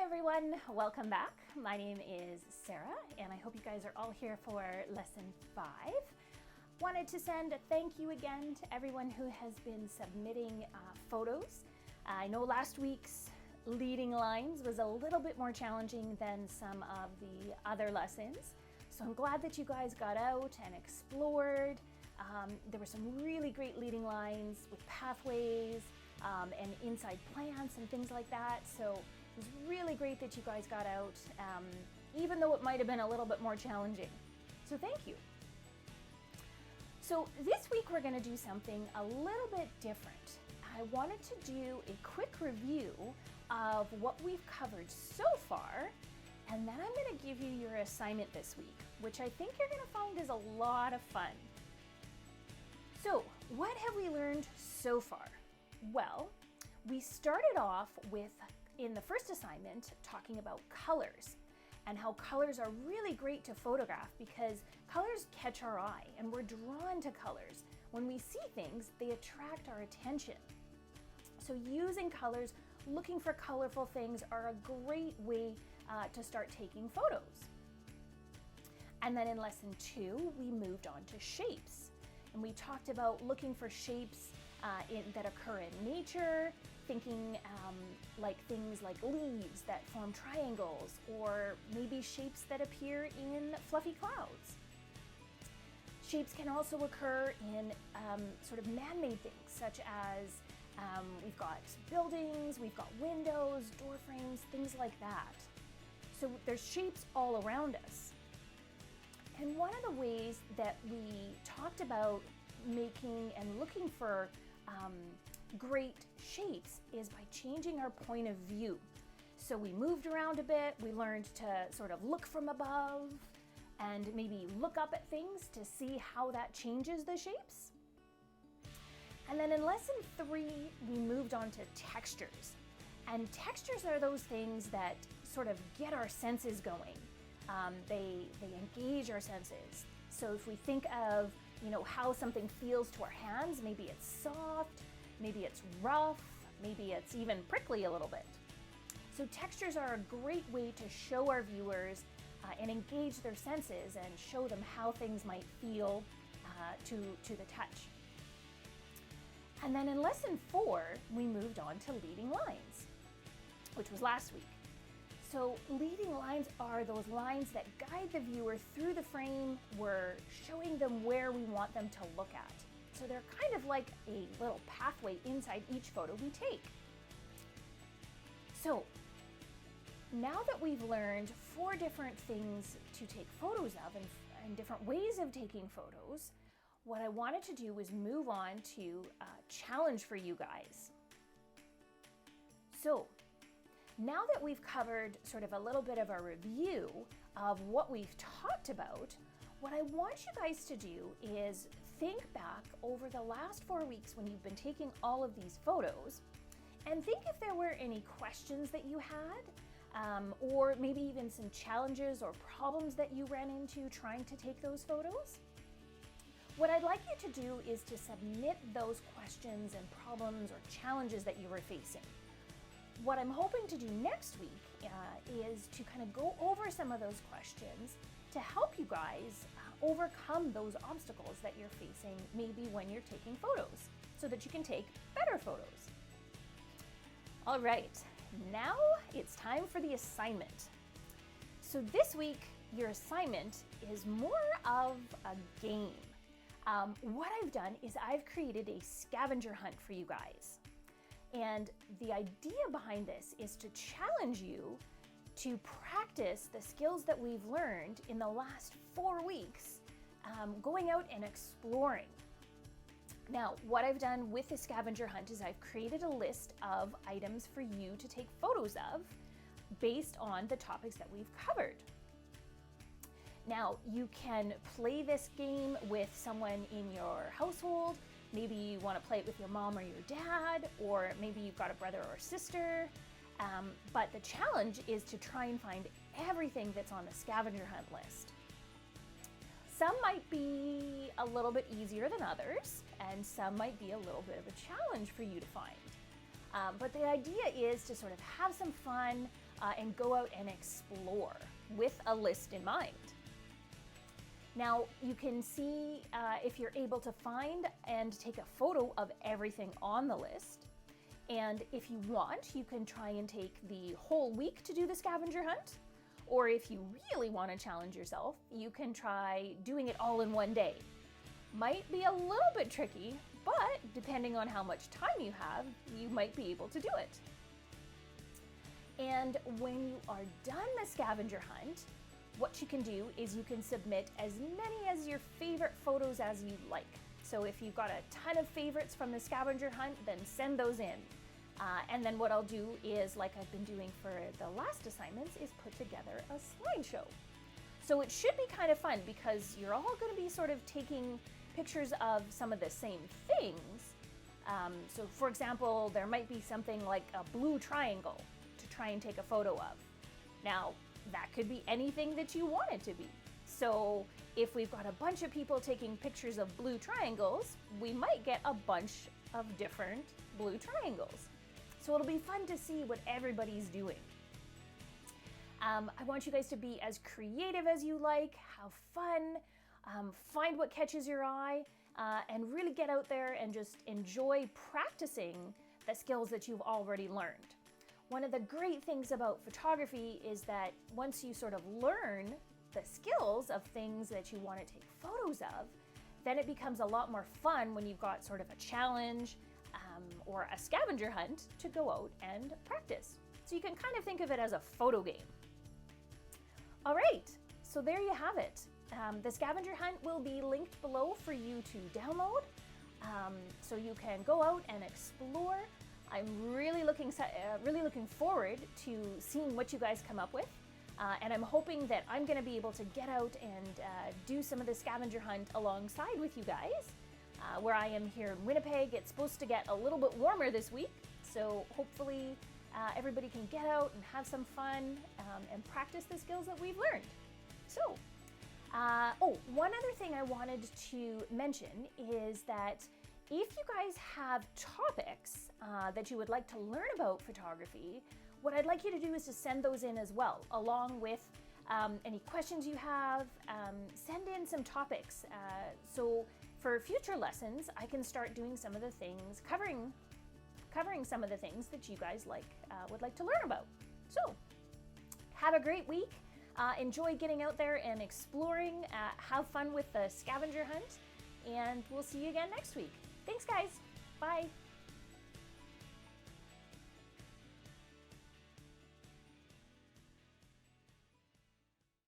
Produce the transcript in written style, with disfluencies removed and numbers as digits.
everyone, welcome back. My name is Sarah and I hope you guys are all here for lesson 5. Wanted to send a thank you again to everyone who has been submitting photos. I know last week's leading lines was a little bit more challenging than some of the other lessons. So I'm glad that you guys got out and explored. There were some really great leading lines with pathways and inside plants and things like that. So it was really great that you guys got out, even though it might have been a little bit more challenging. So thank you. So this week we're going to do something a little bit different. I wanted to do a quick review of what we've covered so far, and then I'm going to give you your assignment this week, which I think you're going to find is a lot of fun. So what have we learned so far? Well, we started off with, in the first assignment, talking about colors and how colors are really great to photograph because colors catch our eye and we're drawn to colors. When we see things, they attract our attention. So using colors, looking for colorful things are a great way to start taking photos. And then in lesson 2, we moved on to shapes. And we talked about looking for shapes that occur in nature, thinking like things like leaves that form triangles, or maybe shapes that appear in fluffy clouds. Shapes can also occur in sort of man-made things, such as we've got buildings, we've got windows, door frames, things like that. So there's shapes all around us. And one of the ways that we talked about making and looking for great shapes is by changing our point of view. So we moved around a bit, we learned to sort of look from above and maybe look up at things to see how that changes the shapes. And then in lesson 3, we moved on to textures. And textures are those things that sort of get our senses going. They engage our senses. So if we think of, how something feels to our hands, maybe it's soft, maybe it's rough, maybe it's even prickly a little bit. So textures are a great way to show our viewers and engage their senses and show them how things might feel to the touch. And then in lesson 4, we moved on to leading lines, which was last week. So leading lines are those lines that guide the viewer through the frame. We're showing them where we want them to look at. So they're kind of like a little pathway inside each photo we take. So now that we've learned 4 different things to take photos of and different ways of taking photos, what I wanted to do was move on to a challenge for you guys. So now that we've covered sort of a little bit of a review of what we've talked about, what I want you guys to do is think back over the last 4 weeks when you've been taking all of these photos and think if there were any questions that you had, or maybe even some challenges or problems that you ran into trying to take those photos. What I'd like you to do is to submit those questions and problems or challenges that you were facing. What I'm hoping to do next week is to kind of go over some of those questions to help you guys overcome those obstacles that you're facing maybe when you're taking photos so that you can take better photos. All right, now it's time for the assignment. So this week, your assignment is more of a game. What I've done is I've created a scavenger hunt for you guys. And the idea behind this is to challenge you to practice the skills that we've learned in the last 4 weeks, going out and exploring. Now, what I've done with the scavenger hunt is I've created a list of items for you to take photos of based on the topics that we've covered. Now, you can play this game with someone in your household. Maybe you want to play it with your mom or your dad, or maybe you've got a brother or sister. But the challenge is to try and find everything that's on the scavenger hunt list. Some might be a little bit easier than others, and some might be a little bit of a challenge for you to find. But the idea is to sort of have some fun, and go out and explore with a list in mind. Now you can see if you're able to find and take a photo of everything on the list. And if you want, you can try and take the whole week to do the scavenger hunt. Or if you really want to challenge yourself, you can try doing it all in one day. Might be a little bit tricky, but depending on how much time you have, you might be able to do it. And when you are done the scavenger hunt, what you can do is you can submit as many as your favorite photos as you like. So if you've got a ton of favorites from the scavenger hunt, then send those in. And then what I'll do is, like I've been doing for the last assignments, is put together a slideshow. So it should be kind of fun because you're all going to be sort of taking pictures of some of the same things. So for example, there might be something like a blue triangle to try and take a photo of. Now, that could be anything that you want it to be. So if we've got a bunch of people taking pictures of blue triangles, we might get a bunch of different blue triangles. So it'll be fun to see what everybody's doing. I want you guys to be as creative as you like, have fun, find what catches your eye, and really get out there and just enjoy practicing the skills that you've already learned. One of the great things about photography is that once you sort of learn the skills of things that you want to take photos of, then it becomes a lot more fun when you've got sort of a challenge or a scavenger hunt to go out and practice. So you can kind of think of it as a photo game. All right, so there you have it. The scavenger hunt will be linked below for you to download, so you can go out and explore. I'm really looking forward to seeing what you guys come up with, and I'm hoping that I'm going to be able to get out and do some of the scavenger hunt alongside with you guys. Where I am here in Winnipeg, it's supposed to get a little bit warmer this week, so hopefully everybody can get out and have some fun and practice the skills that we've learned. So, one other thing I wanted to mention is that if you guys have topics that you would like to learn about photography, what I'd like you to do is to send those in as well, along with any questions you have. Send in some topics. So for future lessons, I can start doing some of the things, covering some of the things that you guys would like to learn about. So have a great week. Enjoy getting out there and exploring. Have fun with the scavenger hunt, and we'll see you again next week. Thanks, guys. Bye.